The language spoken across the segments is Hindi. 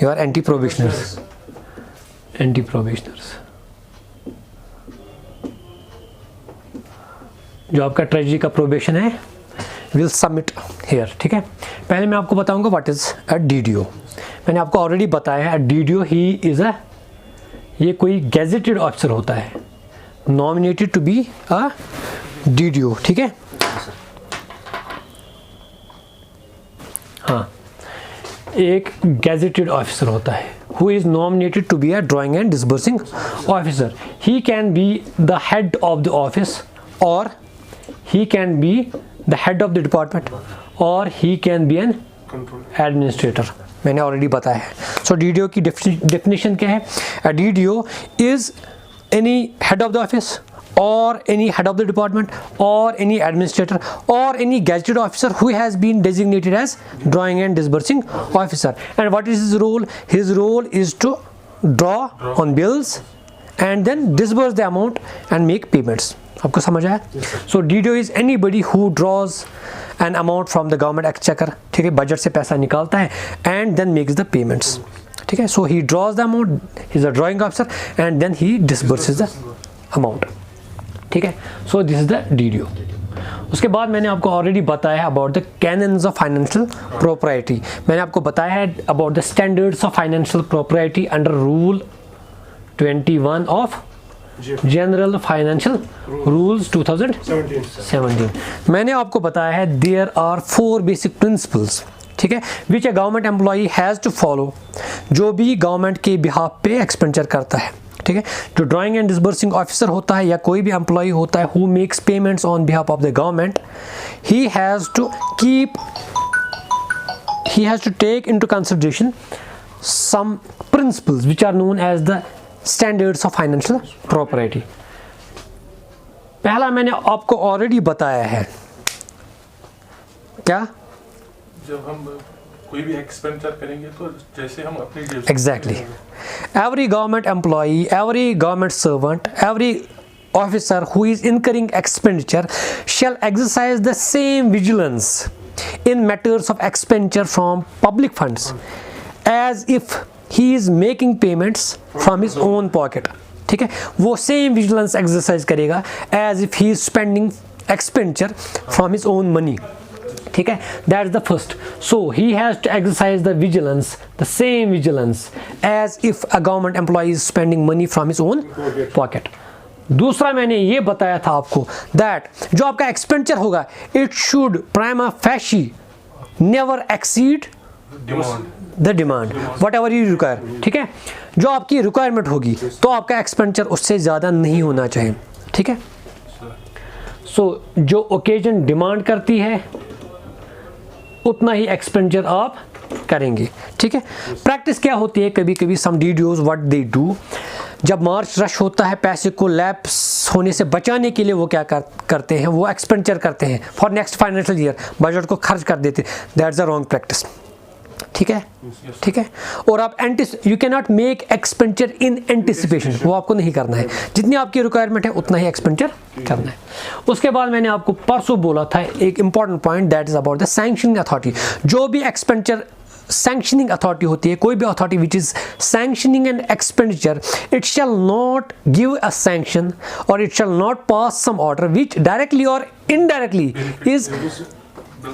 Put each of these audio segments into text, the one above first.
You are anti probationers, anti probationers. जो आपका ट्रेजरी का प्रोबेशन है विल सबमिट हेयर, ठीक है। पहले मैं आपको बताऊंगा व्हाट इज अ डीडीओ। मैंने आपको ऑलरेडी बताया है डीडीओ ही इज अ, ये कोई गैजेटेड ऑफिसर होता है, nominated to be a DDO, ठीक है। हाँ, एक गैजेटेड ऑफिसर होता है who is nominated to be a drawing and disbursing officer. He can be the head of the office, or he can be the head of the department, or he can be an administrator. मैंने ऑलरेडी बताया है। सो DDO की definition क्या है? A DDO is any head of the office, or any head of the department, or any administrator, or any gazetted officer who has been designated as drawing and disbursing officer. And what is his role? His role is to draw on bills and then disburse the amount and make payments. आपको समझ आया? So DDO is anybody who draws an amount from the government exchequer, ठीक है, बजट से पैसा निकालता है and then makes the payments, ठीक है। So he draws the amount, he is a drawing officer, and then he disburses the amount, ठीक है। So this is the DDO. उसके बाद मैंने आपको ऑलरेडी बताया है about the cannons of financial propriety. मैंने आपको बताया है about the standards of financial propriety under rule 21 of general financial rules 2017। मैंने आपको बताया है देयर आर 4 बेसिक प्रिंसिपल्स, ठीक है, which a government employee has to follow, जो भी गवर्नमेंट के बिहाफ पे एक्सपेंडिचर करता है, ठीक है। जो ड्राइंग एंड डिसबर्सिंग ऑफिसर होता है या कोई भी एम्प्लॉय होता है who makes payments on behalf of the government, he has to take into consideration some principles which are known as the standards of financial property. पहला मैंने आपको ऑलरेडी बताया है, क्या? जब हम कोई भी एक्सपेंडिचर करेंगे तो जैसे हम अपनी exactly every government employee, every government servant, every officer who is incurring expenditure shall exercise the same vigilance in matters of expenditure from public funds as if he is making payments from his own pocket, ठीक है। वो same vigilance exercise करेगा as if he is spending expenditure from his own money, ठीक है। That is the first. So he has to exercise the vigilance, the same vigilance as if a government employee is spending money from his own pocket. दूसरा मैंने ये बताया था आपको दैट जो आपका एक्सपेंडिचर होगा it should prima facie never exceed the demand whatever you require, ठीक है। जो आपकी रिक्वायरमेंट होगी तो आपका एक्सपेंडिचर उससे ज़्यादा नहीं होना चाहिए, ठीक है। सो जो ओकेजन डिमांड करती है उतना ही एक्सपेंडिचर आप करेंगे, ठीक है। प्रैक्टिस क्या होती है, कभी कभी सम डीडीओज व्हाट दे डू, जब मार्च रश होता है पैसे को लैप्स होने से बचाने के लिए वो क्या करते हैं, वो एक्सपेंडिचर करते हैं for next financial year, budget को खर्च कर देते, दैट्स अ रॉन्ग प्रैक्टिस, ठीक है, ठीक है। और आप you can not make expenditure in anticipation, वो आपको नहीं करना है, जितनी आपकी रिक्वायरमेंट है उतना ही एक्सपेंडिचर करना है। उसके बाद मैंने आपको परसों बोला था एक important point that is about the sanctioning authority. जो भी एक्सपेंडिचर सैंक्शनिंग अथॉरिटी होती है, कोई भी authority which is sanctioning an expenditure, it shall not give a sanction और it shall not pass some order which directly और indirectly is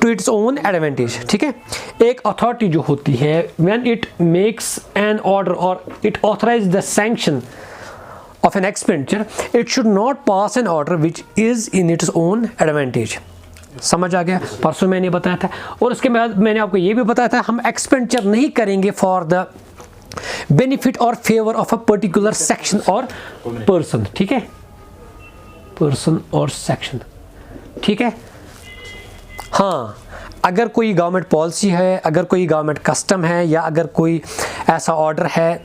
to its own advantage, ठीक है। एक अथॉरिटी जो होती है when it makes an order और it authorise the sanction of an expenditure, it should not pass an order which is in its own advantage. समझ आ गया? परसों मैंने बताया था। और उसके बाद मैंने आपको ये भी बताया था हम एक्सपेंडिचर नहीं करेंगे फॉर द बेनिफिट और favour of a particular section और पर्सन, ठीक है, पर्सन और सेक्शन, ठीक है। हाँ, अगर कोई गवर्नमेंट पॉलिसी है, अगर कोई गवर्नमेंट कस्टम है, या अगर कोई ऐसा ऑर्डर है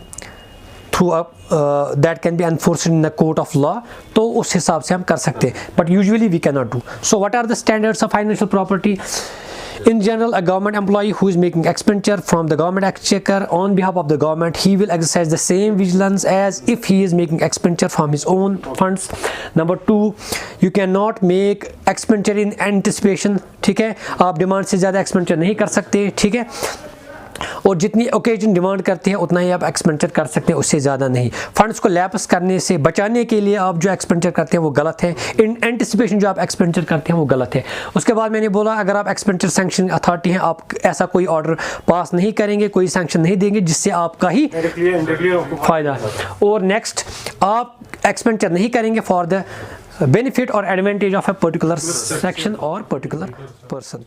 through that can be enforced in the court of law, तो उस हिसाब से हम कर सकते हैं, but usually we can not do. So what are the standards of financial property? In general, a government employee who is making expenditure from the government exchequer on behalf of the government, he will exercise the same vigilance as if he is making expenditure from his own funds. Number 2, you cannot make expenditure in anticipation, ठीक है, आप डिमांड से ज़्यादा एक्सपेंडिचर नहीं कर सकते, ठीक है। और जितनी ओकेजन डिमांड करती है उतना ही आप एक्सपेंडिचर कर सकते हैं, उससे ज़्यादा नहीं। फंड्स को लैप्स करने से बचाने के लिए आप जो एक्सपेंडिचर करते हैं वो गलत है, इन एंटिसिपेशन जो आप एक्सपेंडिचर करते हैं वो गलत है। उसके बाद मैंने बोला अगर आप एक्सपेंडिचर सैंक्शन अथॉरिटी हैं, आप ऐसा कोई ऑर्डर पास नहीं करेंगे, कोई सैंक्शन नहीं देंगे जिससे आपका ही फ़ायदा है। और नेक्स्ट, आप एक्सपेंडिचर नहीं करेंगे फॉर द बेनिफिट और advantage of a particular section और पर्टिकुलर पर्सन।